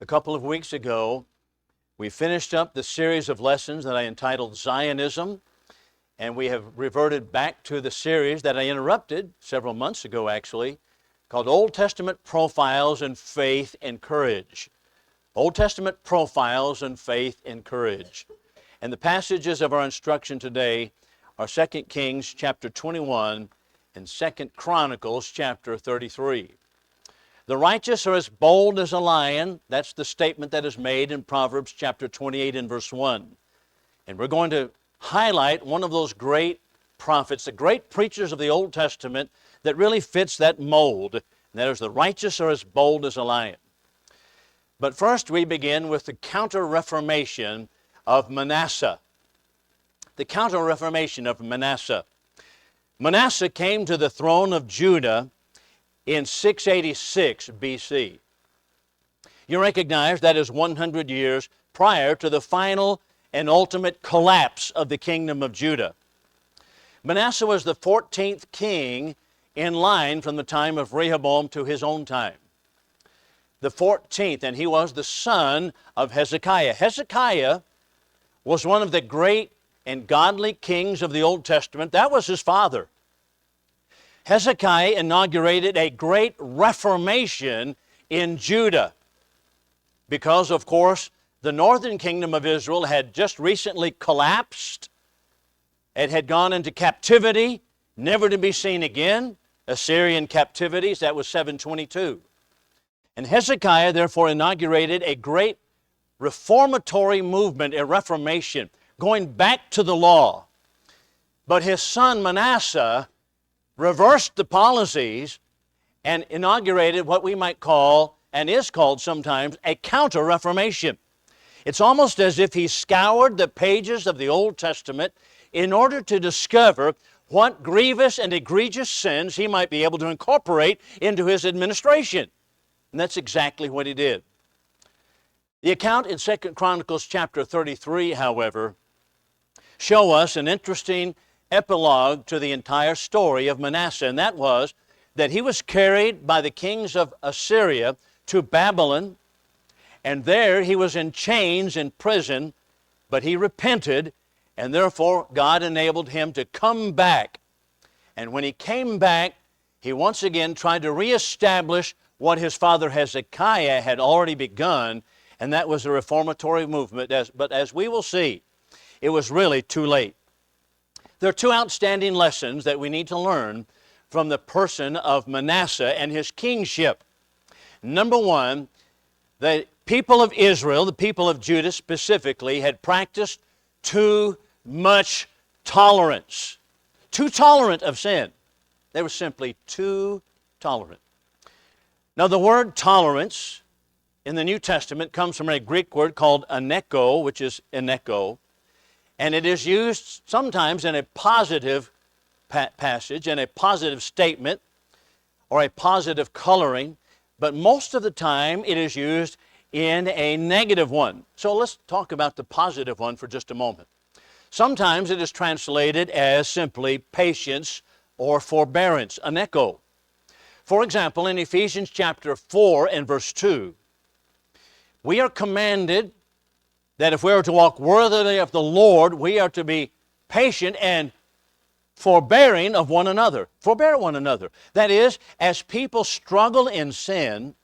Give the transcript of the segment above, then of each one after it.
A couple of weeks ago, we finished up the series of lessons that I entitled Zionism, and we have reverted back to the series that I interrupted several months ago, actually, called Old Testament Profiles in Faith and Courage. Old Testament Profiles in Faith and Courage. And the passages of our instruction today are 2 Kings chapter 21 and 2 Chronicles chapter 33. The righteous are as bold as a lion. That's the statement that is made in Proverbs chapter 28 and verse 1. And we're going to highlight one of those great prophets, the great preachers of the Old Testament that really fits that mold. And that is, the righteous are as bold as a lion. But first we begin with the counter-reformation of Manasseh. The counter-reformation of Manasseh. Manasseh came to the throne of Judah in 686 BC. You recognize that is 100 years prior to the final and ultimate collapse of the kingdom of Judah. Manasseh was the 14th king in line from the time of Rehoboam to his own time. The 14th, and he was the son of Hezekiah. Hezekiah was one of the great and godly kings of the Old Testament. That was his father. Hezekiah inaugurated a great reformation in Judah because, of course, the northern kingdom of Israel had just recently collapsed. It had gone into captivity, never to be seen again. Assyrian captivities, that was 722. And Hezekiah therefore inaugurated a great reformatory movement, a reformation, going back to the law. But his son Manasseh reversed the policies and inaugurated what we might call, and is called sometimes, a counter-reformation. It's almost as if he scoured the pages of the Old Testament in order to discover what grievous and egregious sins he might be able to incorporate into his administration. And that's exactly what he did. The account in 2 Chronicles chapter 33, however, show us an interesting epilogue to the entire story of Manasseh, and that was that he was carried by the kings of Assyria to Babylon, and there he was in chains in prison, but he repented, and therefore God enabled him to come back. And when he came back, he once again tried to reestablish what his father Hezekiah had already begun, and that was a reformatory movement. But as we will see, it was really too late. There are two outstanding lessons that we need to learn from the person of Manasseh and his kingship. Number one, the people of Israel, the people of Judah specifically, had practiced too much tolerance. Too tolerant of sin. They were simply too tolerant. Now the word tolerance in the New Testament comes from a Greek word called aneko, which is eneko. And it is used sometimes in a positive passage, in a positive statement, or a positive coloring, but most of the time it is used in a negative one. So let's talk about the positive one for just a moment. Sometimes it is translated as simply patience or forbearance, aneko. For example, in Ephesians chapter 4 and verse 2, we are commanded that if we are to walk worthily of the Lord, we are to be patient and forbearing of one another. Forbear one another. That is, as people struggle in sin,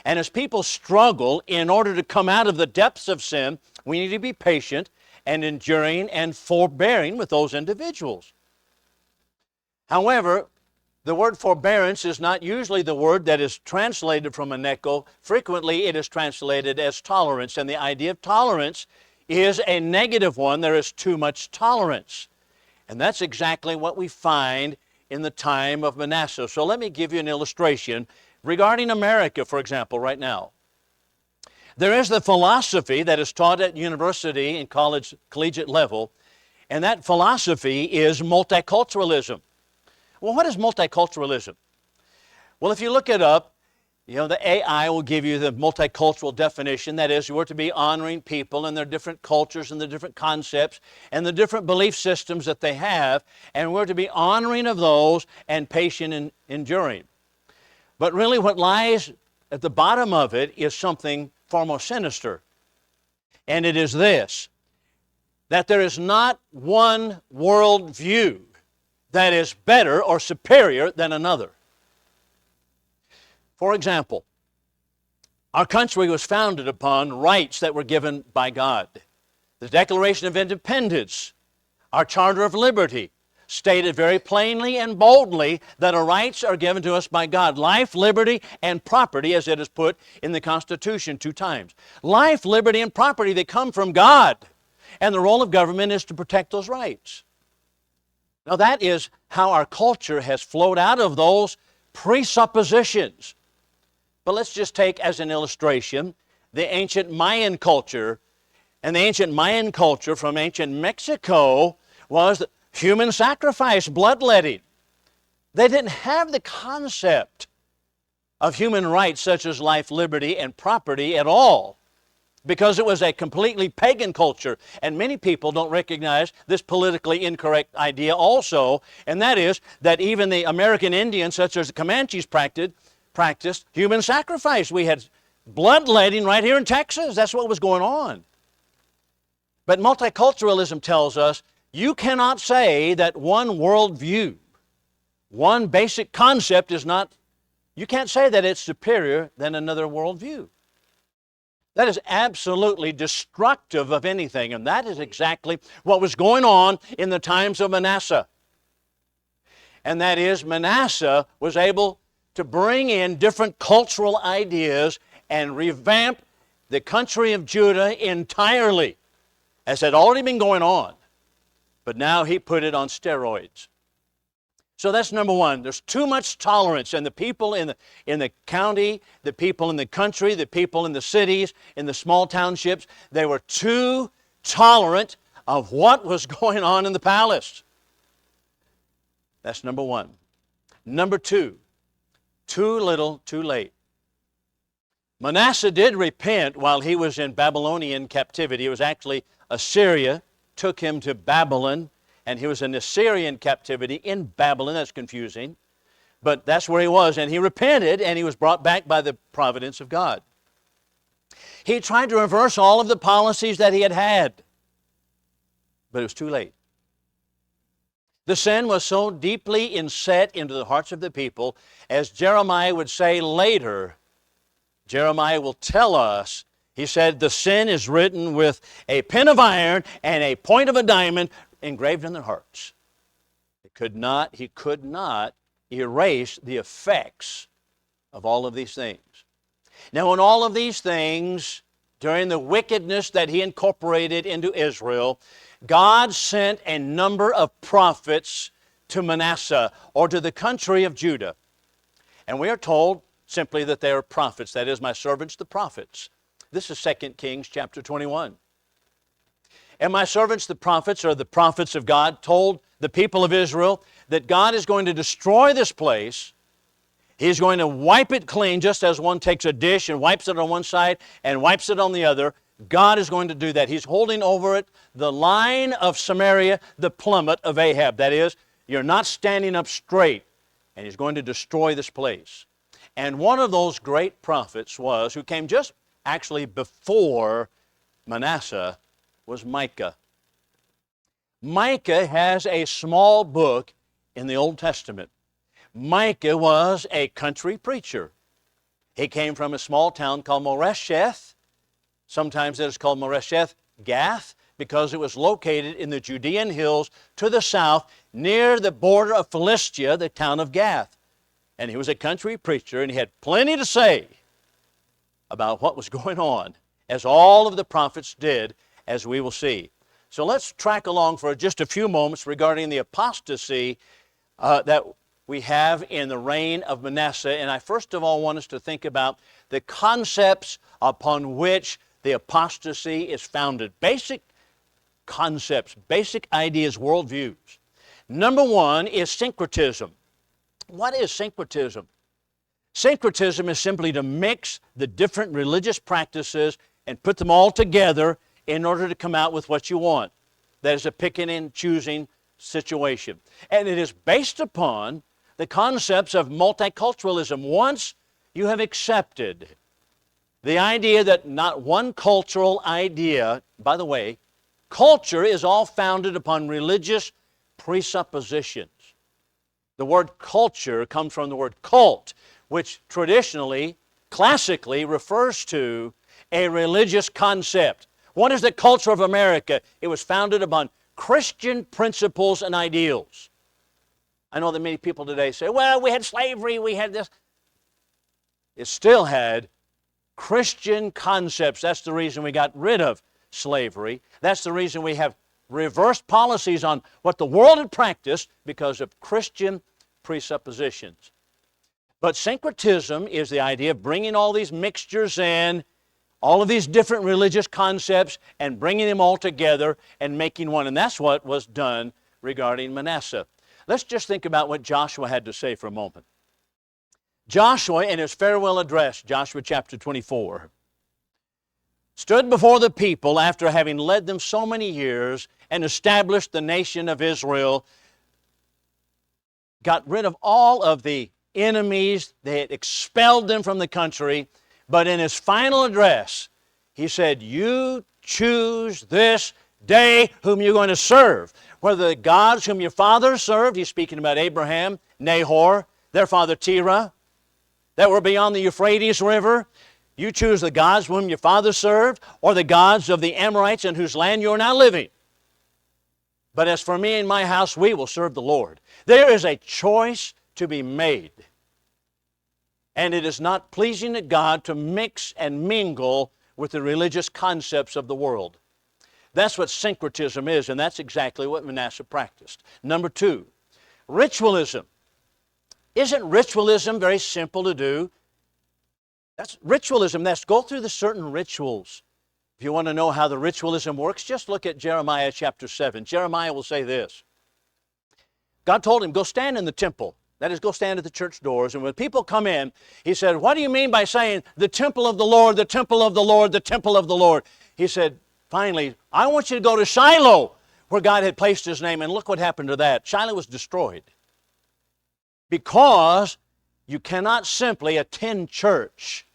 and as people struggle in order to come out of the depths of sin, we need to be patient and enduring and forbearing with those individuals. However, the word forbearance is not usually the word that is translated from aneko. Frequently it is translated as tolerance, and the idea of tolerance is a negative one. There is too much tolerance. And that's exactly what we find in the time of Manasseh. So let me give you an illustration regarding America, for example, right now. There is the philosophy that is taught at university and college, collegiate level, and that philosophy is multiculturalism. Well, what is multiculturalism? Well, if you look it up, the AI will give you the multicultural definition. That is, we're to be honoring people and their different cultures and the different concepts and the different belief systems that they have, and we're to be honoring of those and patient and enduring. But really what lies at the bottom of it is something far more sinister. And it is this, that there is not one worldview that is better or superior than another. For example, our country was founded upon rights that were given by God. The Declaration of Independence, our Charter of Liberty, stated very plainly and boldly that our rights are given to us by God. Life, liberty, and property, as it is put in the Constitution 2 times. Life, liberty, and property, they come from God. And the role of government is to protect those rights. Now that is how our culture has flowed out of those presuppositions. But let's just take as an illustration the ancient Mayan culture. And the ancient Mayan culture from ancient Mexico was human sacrifice, bloodletting. They didn't have the concept of human rights such as life, liberty, and property at all, because it was a completely pagan culture. And many people don't recognize this politically incorrect idea also, and that is that even the American Indians, such as the Comanches, practiced human sacrifice. We had bloodletting right here in Texas. That's what was going on. But multiculturalism tells us you cannot say that one worldview, one basic concept is not, you can't say that it's superior than another worldview. That is absolutely destructive of anything, and that is exactly what was going on in the times of Manasseh. And that is, Manasseh was able to bring in different cultural ideas and revamp the country of Judah entirely, as had already been going on. But now he put it on steroids. So that's number one. There's too much tolerance, and the people in the county, the people in the country, the people in the cities, in the small townships, they were too tolerant of what was going on in the palace. That's number one. Number two, too little, too late. Manasseh did repent while he was in Babylonian captivity. It was actually Assyria took him to Babylon, and he was in Assyrian captivity in Babylon. That's confusing, but that's where he was, and he repented, and he was brought back by the providence of God. He tried to reverse all of the policies that he had, but it was too late. The sin was so deeply inset into the hearts of the people, as Jeremiah would say later. Jeremiah will tell us, he said, the sin is written with a pen of iron and a point of a diamond engraved in their hearts. He could not erase the effects of all of these things. Now, in all of these things, during the wickedness that he incorporated into Israel, God sent a number of prophets to Manasseh, or to the country of Judah. And we are told simply that they are prophets. That is, my servants, the prophets. This is 2 Kings chapter 21. And my servants, the prophets, or the prophets of God, told the people of Israel that God is going to destroy this place. He's going to wipe it clean, just as one takes a dish and wipes it on one side and wipes it on the other. God is going to do that. He's holding over it the line of Samaria, the plummet of Ahab. That is, you're not standing up straight, and he's going to destroy this place. And one of those great prophets who came just actually before Manasseh, was Micah. Micah has a small book in the Old Testament. Micah was a country preacher. He came from a small town called Moresheth. Sometimes it is called Moresheth Gath, because it was located in the Judean hills to the south, near the border of Philistia, the town of Gath. And he was a country preacher, and he had plenty to say about what was going on, as all of the prophets did, as we will see. So let's track along for just a few moments regarding the apostasy that we have in the reign of Manasseh. And I first of all want us to think about the concepts upon which the apostasy is founded. Basic concepts, basic ideas, worldviews. Number one is syncretism. What is syncretism? Syncretism is simply to mix the different religious practices and put them all together in order to come out with what you want. That is a picking and choosing situation. And it is based upon the concepts of multiculturalism. Once you have accepted The idea that not one cultural idea, by the way, culture is all founded upon religious presuppositions. The word culture comes from the word cult, which traditionally, classically refers to a religious concept. What is the culture of America? It was founded upon Christian principles and ideals. I know that many people today say, well, we had slavery, we had this. It still had Christian concepts. That's the reason we got rid of slavery. That's the reason we have reversed policies on what the world had practiced because of Christian presuppositions. But syncretism is the idea of bringing all these mixtures in, all of these different religious concepts, and bringing them all together and making one. And that's what was done regarding Manasseh. Let's just think about what Joshua had to say for a moment. Joshua, in his farewell address, Joshua chapter 24, stood before the people after having led them so many years and established the nation of Israel, got rid of all of the enemies, they had expelled them from the country, but in his final address, he said, you choose this day whom you're going to serve. Whether the gods whom your fathers served, he's speaking about Abraham, Nahor, their father Terah, that were beyond the Euphrates River. You choose the gods whom your fathers served, or the gods of the Amorites in whose land you are now living. But as for me and my house, we will serve the Lord. There is a choice to be made. And it is not pleasing to God to mix and mingle with the religious concepts of the world. That's what syncretism is, and that's exactly what Manasseh practiced. Number two, ritualism. Isn't ritualism very simple to do? That's ritualism. That's go through the certain rituals. If you want to know how the ritualism works, just look at Jeremiah chapter 7. Jeremiah will say this. God told him, go stand in the temple. That is, go stand at the church doors. And when people come in, he said, what do you mean by saying the temple of the Lord, the temple of the Lord, the temple of the Lord? He said, finally, I want you to go to Shiloh, where God had placed his name. And look what happened to that. Shiloh was destroyed. Because you cannot simply attend church,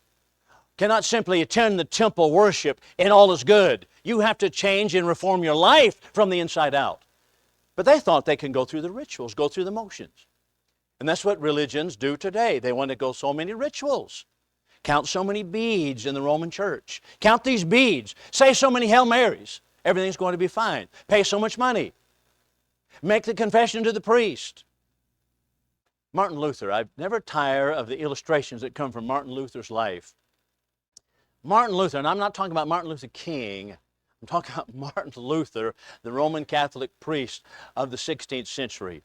cannot simply attend the temple worship and all is good. You have to change and reform your life from the inside out. But they thought they can go through the rituals, go through the motions. And that's what religions do today. They want to go so many rituals. Count so many beads in the Roman church. Count these beads. Say so many Hail Marys. Everything's going to be fine. Pay so much money. Make the confession to the priest. Martin Luther, I never tire of the illustrations that come from Martin Luther's life. Martin Luther, and I'm not talking about Martin Luther King, I'm talking about Martin Luther, the Roman Catholic priest of the 16th century.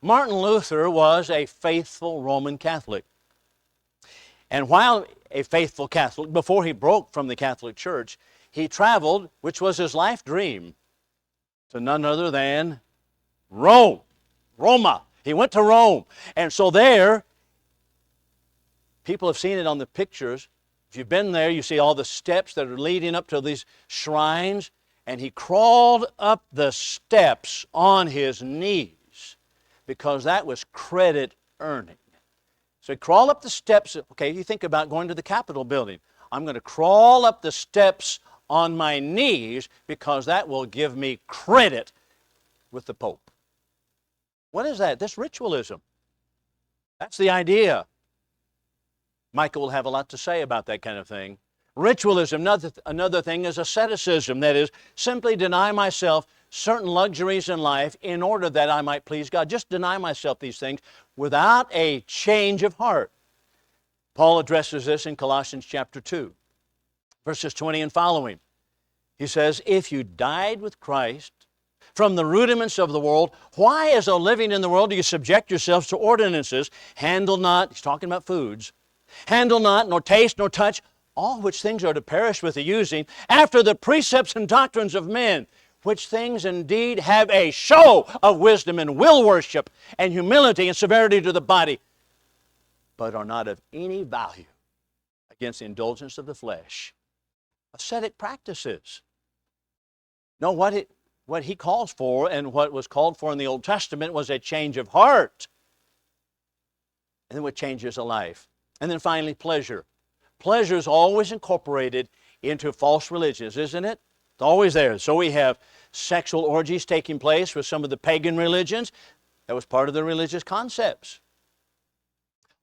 Martin Luther was a faithful Roman Catholic. And while a faithful Catholic, before he broke from the Catholic Church, he traveled, which was his life dream, to none other than Rome, Roma. He went to Rome. And so there, people have seen it on the pictures. If you've been there, you see all the steps that are leading up to these shrines. And he crawled up the steps on his knees because that was credit earning. So he crawled up the steps. Okay, you think about going to the Capitol building. I'm going to crawl up the steps on my knees because that will give me credit with the Pope. What is that? That's ritualism. That's the idea. Michael will have a lot to say about that kind of thing. Ritualism, another thing is asceticism. That is, simply deny myself certain luxuries in life in order that I might please God. Just deny myself these things without a change of heart. Paul addresses this in Colossians chapter 2, verses 20 and following. He says, if you died with Christ from the rudiments of the world, why, as though living in the world, do you subject yourselves to ordinances? Handle not, he's talking about foods, handle not, nor taste, nor touch, all which things are to perish with the using, after the precepts and doctrines of men, which things indeed have a show of wisdom and will worship and humility and severity to the body, but are not of any value against the indulgence of the flesh. Ascetic practices. No, what he calls for and what was called for in the Old Testament was a change of heart. And then what changes a life. And then finally, pleasure. Pleasure is always incorporated into false religions, isn't it? It's always there. So we have sexual orgies taking place with some of the pagan religions. That was part of the religious concepts.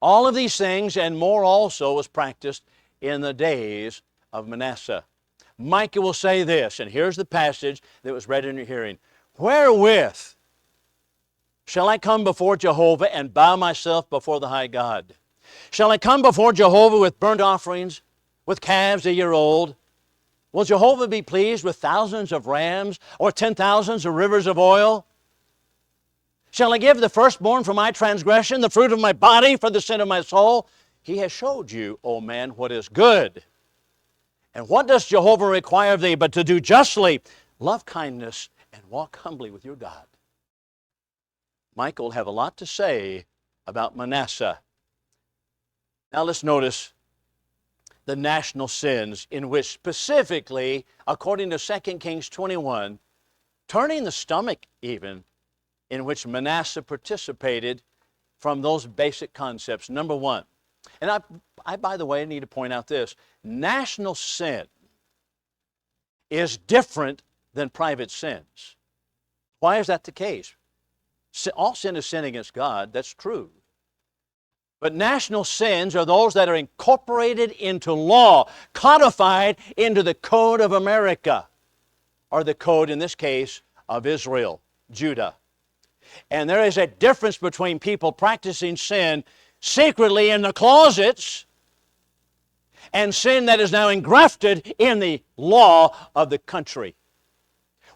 All of these things and more also was practiced in the days of Manasseh. Micah will say this, and here's the passage that was read in your hearing. Wherewith shall I come before Jehovah and bow myself before the high God? Shall I come before Jehovah with burnt offerings, with calves a year old? Will Jehovah be pleased with thousands of rams or 10,000s of rivers of oil? Shall I give the firstborn for my transgression, the fruit of my body for the sin of my soul? He has showed you, O man, what is good. And what does Jehovah require of thee but to do justly, love kindness, and walk humbly with your God? Micah will have a lot to say about Manasseh. Now let's notice the national sins in which specifically, according to 2 Kings 21, turning the stomach even, in which Manasseh participated from those basic concepts. Number one, and I, by the way, need to point out this. National sin is different than private sins. Why is that the case? All sin is sin against God. That's true. But national sins are those that are incorporated into law, codified into the code of America, or the code, in this case, of Israel, Judah. And there is a difference between people practicing sin secretly in the closets and sin that is now engrafted in the law of the country,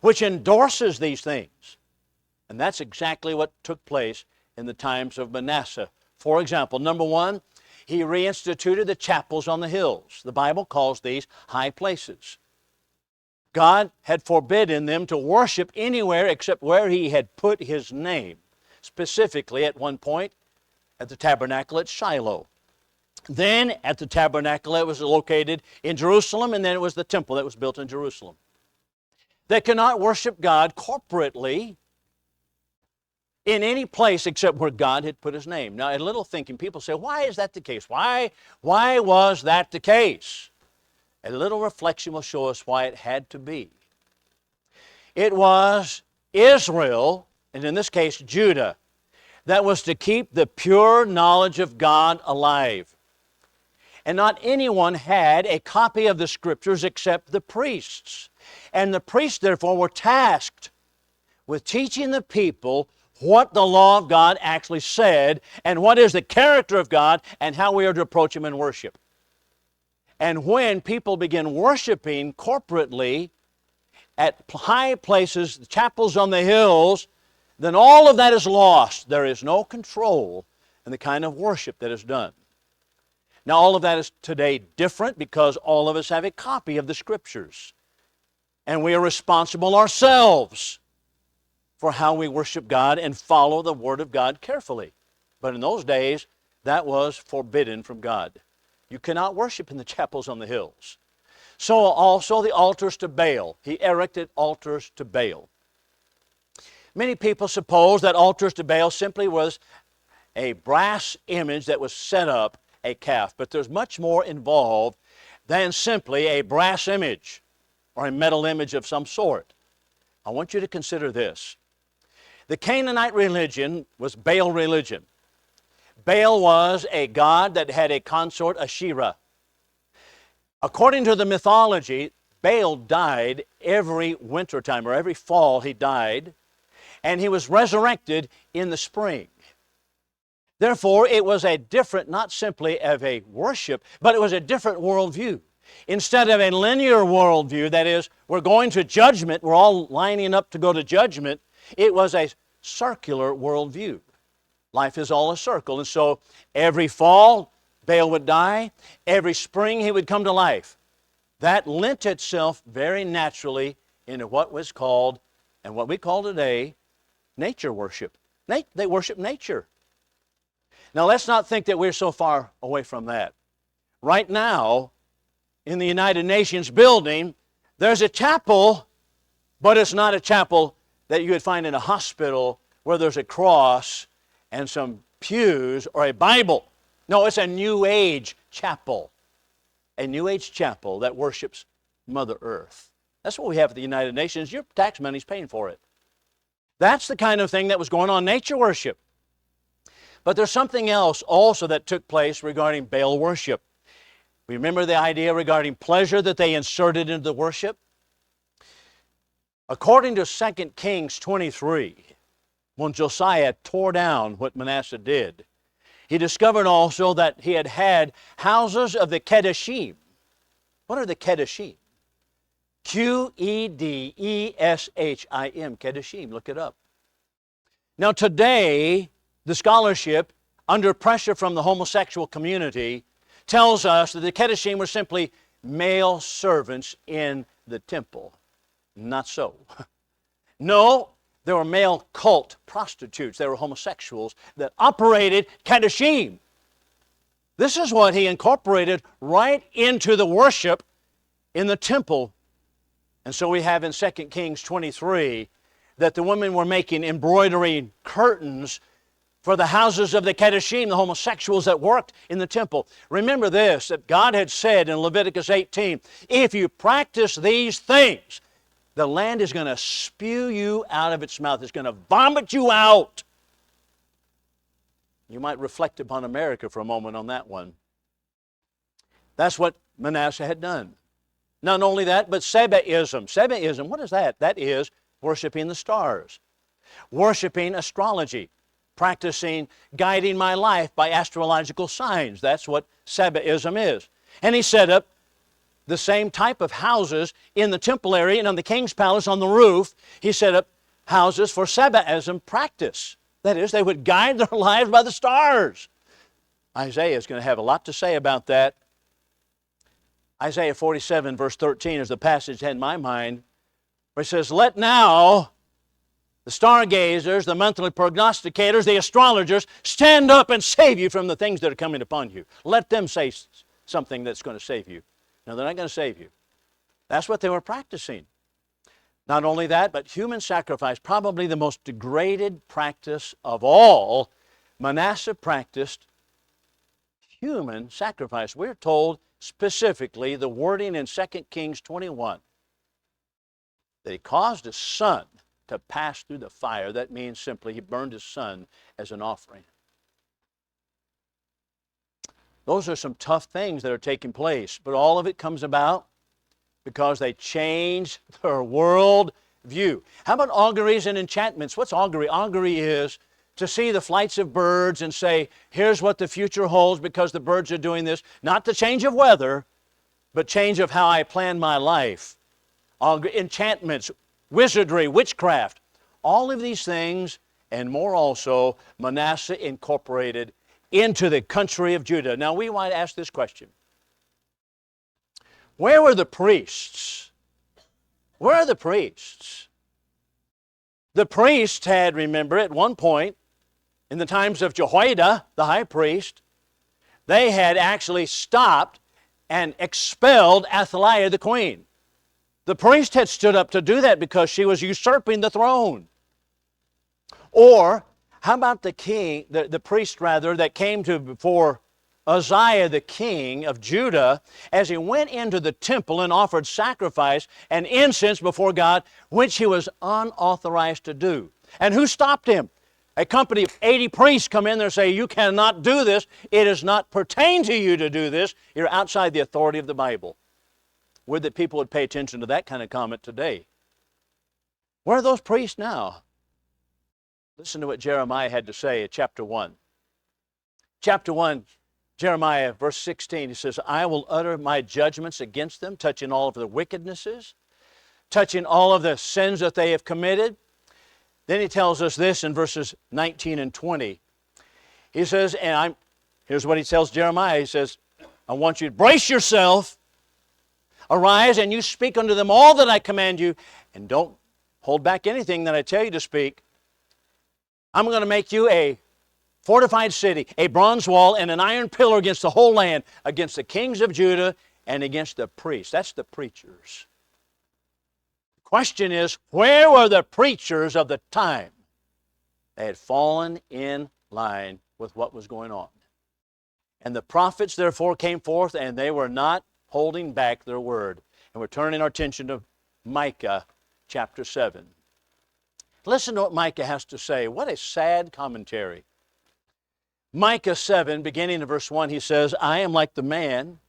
which endorses these things. And that's exactly what took place in the times of Manasseh. For example, number one, he reinstituted the chapels on the hills. The Bible calls these high places. God had forbidden them to worship anywhere except where he had put his name, specifically at one point at the tabernacle at Shiloh. Then at the tabernacle it was located in Jerusalem, and then it was the temple that was built in Jerusalem. They cannot worship God corporately in any place except where God had put his name. Now, a little thinking, people say, why is that the case? Why was that the case? A little reflection will show us why it had to be. It was Israel, and in this case Judah, that was to keep the pure knowledge of God alive. And not anyone had a copy of the Scriptures except the priests. And the priests, therefore, were tasked with teaching the people what the law of God actually said, and what is the character of God, and how we are to approach Him in worship. And when people begin worshiping corporately at high places, chapels on the hills, then all of that is lost. There is no control in the kind of worship that is done. Now, all of that is today different because all of us have a copy of the Scriptures. And we are responsible ourselves for how we worship God and follow the Word of God carefully. But in those days, that was forbidden from God. You cannot worship in the chapels on the hills. So also the altars to Baal. He erected altars to Baal. Many people suppose that altars to Baal simply was a brass image that was set up, a calf. But there's much more involved than simply a brass image or a metal image of some sort. I want you to consider this. The Canaanite religion was Baal religion. Baal was a god that had a consort, Asherah. According to the mythology, Baal died every wintertime, or every fall he died, and he was resurrected in the spring. Therefore, it was a different, not simply of a worship, but it was a different worldview. Instead of a linear worldview, that is, we're going to judgment, we're all lining up to go to judgment, it was a circular worldview. Life is all a circle. And so every fall, Baal would die. Every spring, he would come to life. That lent itself very naturally into what was called, and what we call today, nature worship. They worship nature. Now, let's not think that we're so far away from that. Right now, in the United Nations building, there's a chapel, but it's not a chapel that you would find in a hospital where there's a cross and some pews or a Bible. No, it's a New Age chapel. a New Age chapel that worships Mother Earth. That's what we have at the United Nations. Your tax money's paying for it. That's the kind of thing that was going on, nature worship. But there's something else also that took place regarding Baal worship. Remember the idea regarding pleasure that they inserted into the worship? According to 2 Kings 23, when Josiah tore down what Manasseh did, he discovered also that he had had houses of the Kedeschim. What are the Kedeschim? Qedeshim, Kedeschim, look it up. Now today, the scholarship, under pressure from the homosexual community, tells us that the Kedeschim were simply male servants in the temple. Not so. No, there were male cult prostitutes. They were homosexuals that operated Kedeschim. This is what he incorporated right into the worship in the temple. And so we have in 2 Kings 23 that the women were making embroidery curtains for the houses of the Kedeschim, the homosexuals that worked in the temple. Remember this, that God had said in Leviticus 18, if you practice these things, the land is going to spew you out of its mouth. It's going to vomit you out. You might reflect upon America for a moment on that one. That's what Manasseh had done. Not only that, but Sabaism. Sabaism, what is that? That is worshiping the stars, worshiping astrology, practicing guiding my life by astrological signs. That's what Sabaism is. And he set up the same type of houses in the temple area and on the king's palace on the roof. He set up houses for Sabaism practice. That is, they would guide their lives by the stars. Isaiah is going to have a lot to say about that. Isaiah 47 verse 13 is the passage in my mind where it says, let now the stargazers, the monthly prognosticators, the astrologers, stand up and save you from the things that are coming upon you. Let them say something that's going to save you. No, they're not going to save you. That's what they were practicing. Not only that, but human sacrifice, probably the most degraded practice of all. Manasseh practiced human sacrifice. We're told specifically the wording in 2 Kings 21 that he caused his son to pass through the fire. That means simply he burned his son as an offering. Those are some tough things that are taking place, but all of it comes about because they changed their world view. How about auguries and enchantments? What's augury? Augury is to see the flights of birds and say, here's what the future holds because the birds are doing this. Not the change of weather, but change of how I plan my life. Enchantments, wizardry, witchcraft. All of these things and more also, Manasseh incorporated into the country of Judah. Now we might ask this question. Where were the priests? Where are the priests? The priests had, remember, at one point, in the times of Jehoiada, the high priest, they had actually stopped and expelled Athaliah, the queen. The priest had stood up to do that because she was usurping the throne. Or, how about the king, the priest rather, that came to before Uzziah the king of Judah, as he went into the temple and offered sacrifice and incense before God, which he was unauthorized to do. And who stopped him? A company of 80 priests come in there and say, you cannot do this. It does not pertain to you to do this. You're outside the authority of the Bible. Would that people would pay attention to that kind of comment today. Where are those priests now? Listen to what Jeremiah had to say in chapter 1. Chapter 1, Jeremiah, verse 16, he says, I will utter my judgments against them, touching all of their wickednesses, touching all of the sins that they have committed. Then he tells us this in verses 19 and 20. He says, here's what he tells Jeremiah. He says, I want you to brace yourself, arise, and you speak unto them all that I command you, and don't hold back anything that I tell you to speak. I'm going to make you a fortified city, a bronze wall, and an iron pillar against the whole land, against the kings of Judah and against the priests. That's the preachers. The question is, where were the preachers of the time? They had fallen in line with what was going on. And the prophets therefore came forth, and they were not holding back their word. And we're turning our attention to Micah chapter 7. Listen to what Micah has to say. What a sad commentary. Micah 7, beginning in verse 1, he says, I am like the man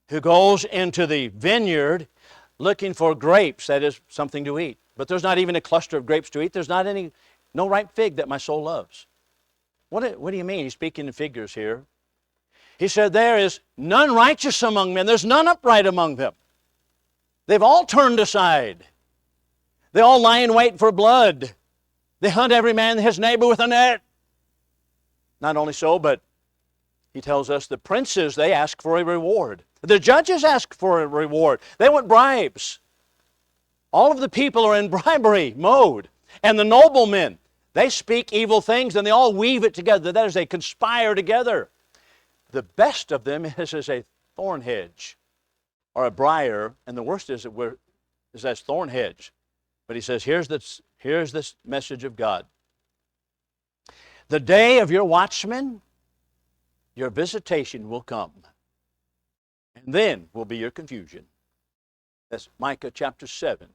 who goes into the vineyard looking for grapes, that is, something to eat. But there's not even a cluster of grapes to eat. There's no ripe fig that my soul loves. What do you mean? He's speaking in figures here. He said, there is none righteous among men. There's none upright among them. They've all turned aside. They all lie in wait for blood. They hunt every man his neighbor with a net. Not only so, but he tells us the princes, they ask for a reward. The judges ask for a reward. They want bribes. All of the people are in bribery mode. And the noblemen, they speak evil things and they all weave it together. That is, they conspire together. The best of them is as a thorn hedge or a briar, and the worst is as thorn hedge. But he says, here's this message of God. The day of your watchman, your visitation will come. And then will be your confusion. That's Micah chapter 7,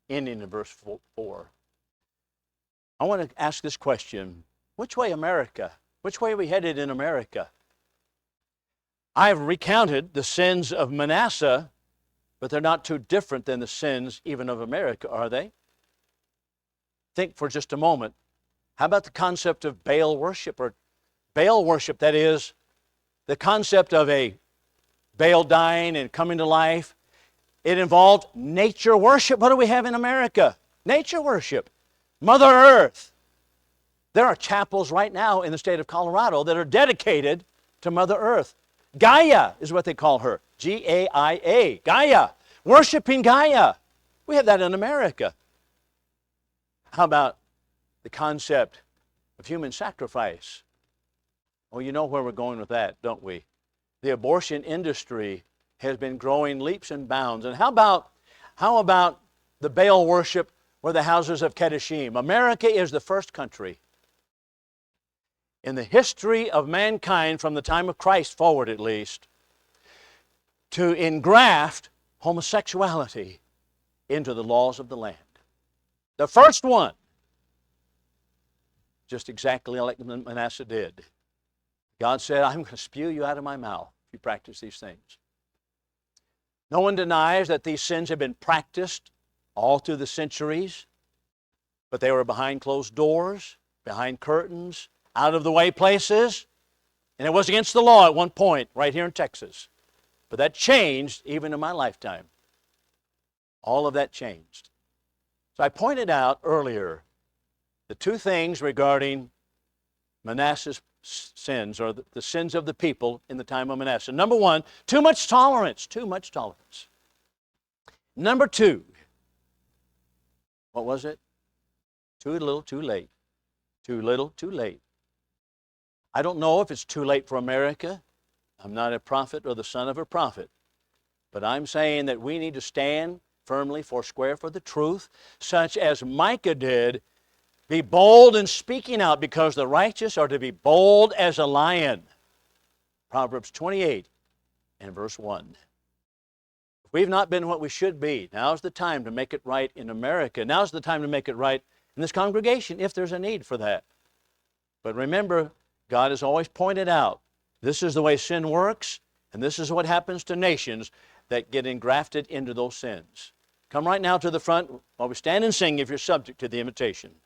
ending in verse 4. I want to ask this question. Which way America? Which way are we headed in America? I've recounted the sins of Manasseh, but they're not too different than the sins even of America, are they? Think for just a moment. How about the concept of Baal worship, or Baal worship, that is, the concept of a Baal dying and coming to life? It involved nature worship. What do we have in America? Nature worship. Mother Earth. There are chapels right now in the state of Colorado that are dedicated to Mother Earth. Gaia is what they call her. G-A-I-A. Gaia. Worshiping Gaia. We have that in America. How about the concept of human sacrifice? Oh, you know where we're going with that, don't we? The abortion industry has been growing leaps and bounds. And how about the Baal worship or the houses of Kedoshim? America is the first country in the history of mankind, from the time of Christ forward at least, to engraft homosexuality into the laws of the land. The first one, just exactly like Manasseh did. God said, I'm going to spew you out of my mouth if you practice these things. No one denies that these sins have been practiced all through the centuries, but they were behind closed doors, behind curtains, out of the way places, and it was against the law at one point right here in Texas. But that changed even in my lifetime. All of that changed. So I pointed out earlier the two things regarding Manasseh's sins, or the sins of the people in the time of Manasseh. Number one, too much tolerance. Too much tolerance. Number two, what was it? Too little, too late. Too little, too late. I don't know if it's too late for America. I'm not a prophet or the son of a prophet. But I'm saying that we need to stand firmly foursquare for the truth, such as Micah did. Be bold in speaking out, because the righteous are to be bold as a lion. Proverbs 28 and verse 1. If we've not been what we should be, now's the time to make it right in America. Now's the time to make it right in this congregation, if there's a need for that. But remember, God has always pointed out, this is the way sin works, and this is what happens to nations that get engrafted into those sins. Come right now to the front while we stand and sing if you're subject to the invitation.